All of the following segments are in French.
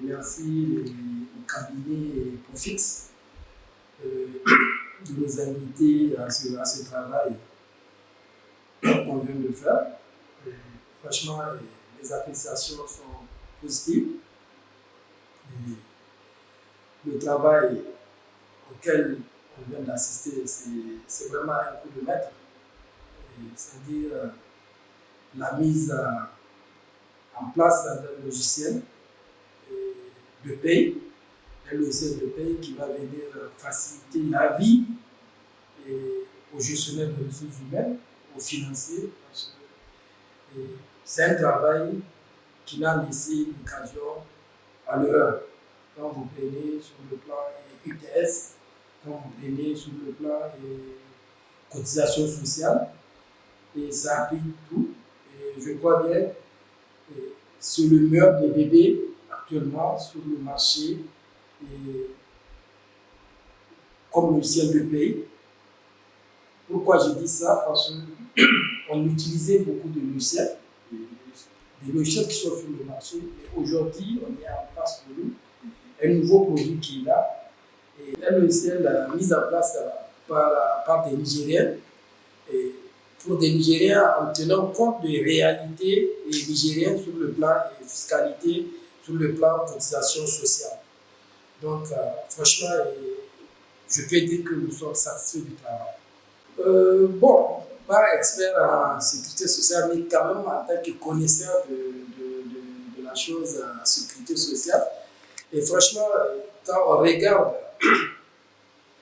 remercie le cabinet Profix de nous inviter à ce travail qu'on vient de faire. Franchement, les appréciations sont positives. Le travail auquel on vient d'assister, c'est vraiment un coup de maître. C'est-à-dire la mise en place d'un logiciel de paie, un logiciel de paie qui va venir faciliter la vie aux gestionnaires de ressources humaines, aux financiers, parce que c'est un travail qui n'a laissé l'occasion à l'erreur. Quand vous prenez sur le plan UTS, quand vous prenez sur le plan cotisation sociale, et ça applique tout. Et je crois bien que c'est le meilleur des bébés actuellement sur le marché comme logiciel de paie. Pourquoi je dis ça? Parce qu'on utilisait beaucoup de logiciels, des logiciels qui sont sur le marché, mais aujourd'hui, on est en place pour nous un nouveau produit qui est là, et un logiciel mis en place par des Nigériens, et pour des Nigériens en tenant compte des réalités nigériennes sur le plan fiscalité, sur le plan cotisation sociale. Donc, franchement, je peux dire que nous sommes satisfaits du travail. Bon, pas expert en sécurité sociale, mais quand même en tant que connaisseur de la chose en sécurité sociale. Et franchement, quand on regarde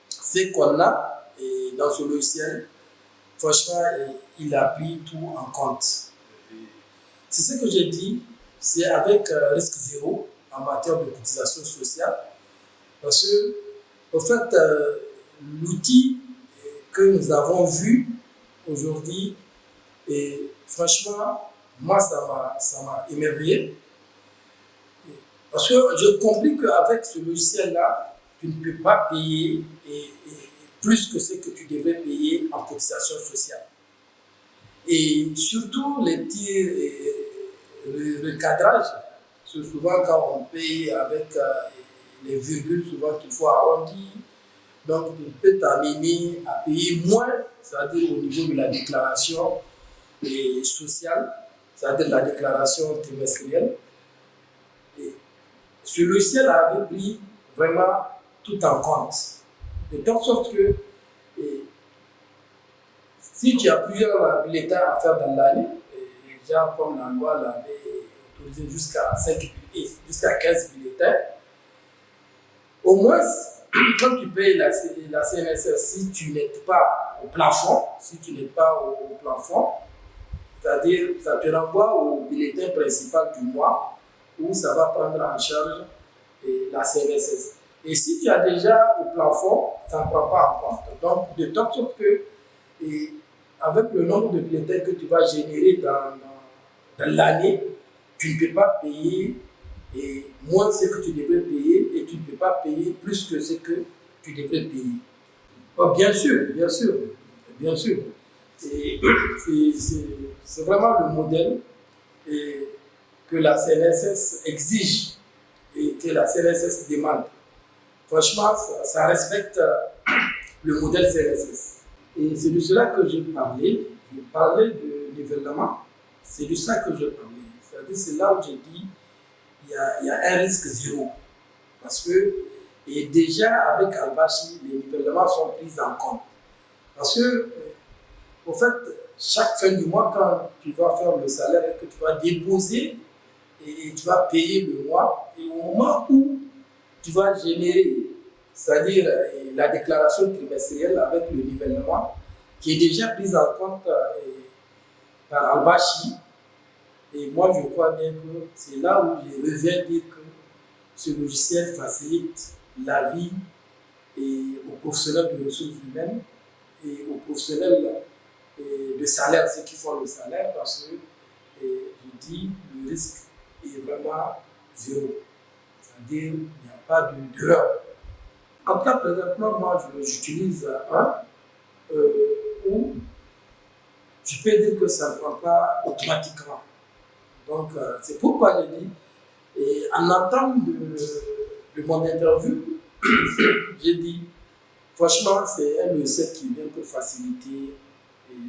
ce qu'on a dans ce logiciel, franchement, il a pris tout en compte. C'est ce que j'ai dit, c'est avec risque zéro en matière de cotisation sociale. Parce que, au fait, l'outil que nous avons vu aujourd'hui, et franchement, moi, ça m'a émerveillé. Parce que j'ai compris qu'avec ce logiciel-là, tu ne peux pas payer plus que ce que tu devrais payer en cotisation sociale. Et surtout, les petits recadrages, c'est souvent quand on paye avec les virgules, souvent qu'il faut arrondir. Donc, il peut t'amener à payer moins, c'est-à-dire au niveau de la déclaration sociale, c'est-à-dire la déclaration trimestrielle. Et ce logiciel avait pris vraiment tout en compte. De telle sorte que si tu as plusieurs bulletins à faire dans l'année, déjà comme la loi l'avait autorisé jusqu'à 15 bulletins, au moins, quand tu payes la CNSS, si tu n'es pas au plafond, c'est-à-dire ça te renvoie au bulletin principal du mois où ça va prendre en charge la CNSS. Et si tu as déjà au plafond, ça ne prend pas en compte. Donc, de telle sorte que, avec le nombre de bulletins que tu vas générer dans l'année, tu ne peux pas payer moins ce que tu devrais payer et tu ne peux pas payer plus que ce que tu devrais payer. Oh, bien sûr. C'est vraiment le modèle que la CNSS exige et que la CNSS demande. Franchement, ça respecte le modèle CNSS. Et c'est de cela que j'ai parlé. Je parlais de nivellement. C'est de ça que je parlais. C'est-à-dire, c'est là où j'ai dit il y a un risque zéro. Parce que déjà, avec Al-Bashi, les nivellements sont pris en compte. Parce que, au fait, chaque fin du mois, quand tu vas faire le salaire et que tu vas déposer et tu vas payer le mois, et au moment où tu vas générer, c'est-à-dire la déclaration trimestrielle avec le nivellement, qui est déjà prise en compte par Al-Bashi. Et moi, je crois bien que c'est là où je reviens dire que ce logiciel facilite la vie aux professionnels de ressources humaines et aux professionnels de salaire, ceux qui font le salaire, parce que, je dis, le risque est vraiment zéro. C'est-à-dire qu'il n'y a pas d'erreur. En tout cas, présentement, moi, j'utilise un où je peux dire que ça ne prend pas automatiquement. Donc, c'est pourquoi je dis, Et en entame de mon interview, j'ai dit, franchement, c'est un logiciel qui vient pour faciliter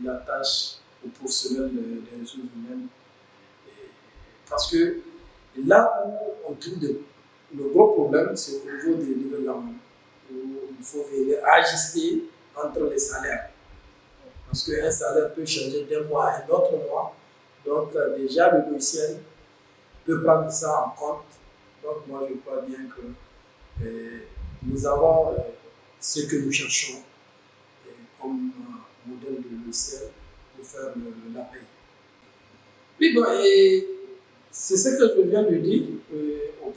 la tâche aux professionnels des ressources humaines. Parce que là où on trouve le gros problème, c'est au niveau des nivellements, où il faut venir ajuster entre les salaires. Parce qu'un salaire peut changer d'un mois à un autre mois. Donc, déjà, le logiciel peut prendre ça en compte. Donc, moi, je crois bien que nous avons ce que nous cherchons comme modèle de logiciel pour faire la paie. Oui, bon, et c'est ce que je viens de dire aux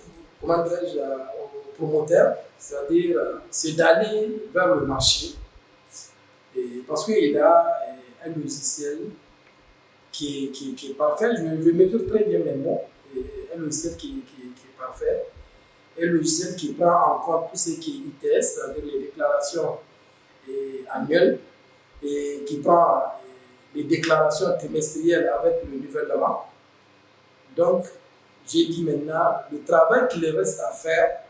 promoteurs, c'est-à-dire c'est d'aller vers le marché. Et parce qu'il y a un logiciel qui est parfait, je mesure très bien mes mots, un logiciel qui est parfait, un logiciel qui prend en compte tout ce qui est ITS, c'est-à-dire les déclarations annuelles, et qui prend les déclarations trimestrielles avec le nivellement. Donc, j'ai dit maintenant, le travail qu'il reste à faire,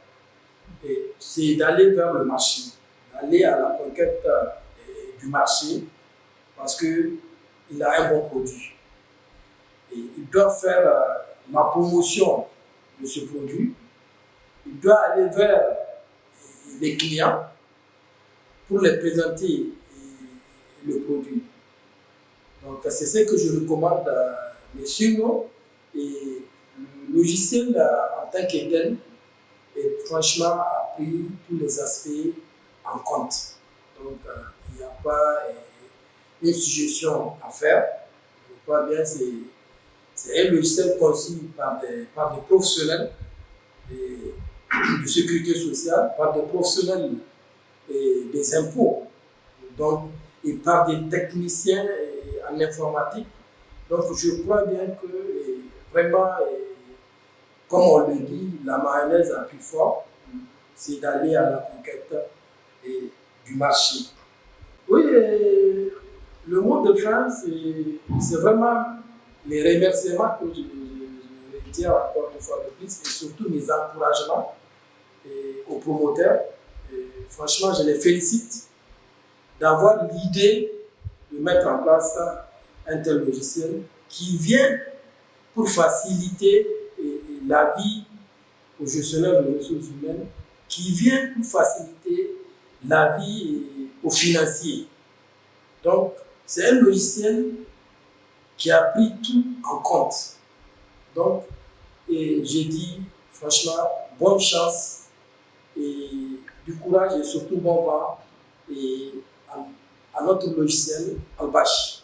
c'est d'aller vers le marché, d'aller à la conquête du marché, parce qu'il a un bon produit. Et il doit faire la promotion de ce produit, il doit aller vers les clients pour les présenter le produit. Donc, c'est ce que je recommande, mais sinon, et le logiciel en tant que tel, franchement, a pris tous les aspects en compte. Donc, il n'y a pas une suggestion à faire. Je crois bien c'est un logiciel conçu par des professionnels de sécurité sociale, par des professionnels des impôts, donc, et par des techniciens en informatique. Donc, je crois bien que vraiment, comme on le dit, la mayonnaise a plus fort, c'est d'aller à la conquête du marché. Oui, le mot de fin, c'est vraiment les remerciements que je retire encore une fois de plus, et surtout mes encouragements aux promoteurs. Franchement, je les félicite d'avoir l'idée de mettre en place un tel logiciel qui vient pour faciliter la vie aux gestionnaires de ressources humaines, qui vient pour faciliter la vie aux financiers. Donc, c'est un logiciel qui a pris tout en compte. Donc, j'ai dit, franchement, bonne chance et du courage et surtout bon vent à notre logiciel Albash.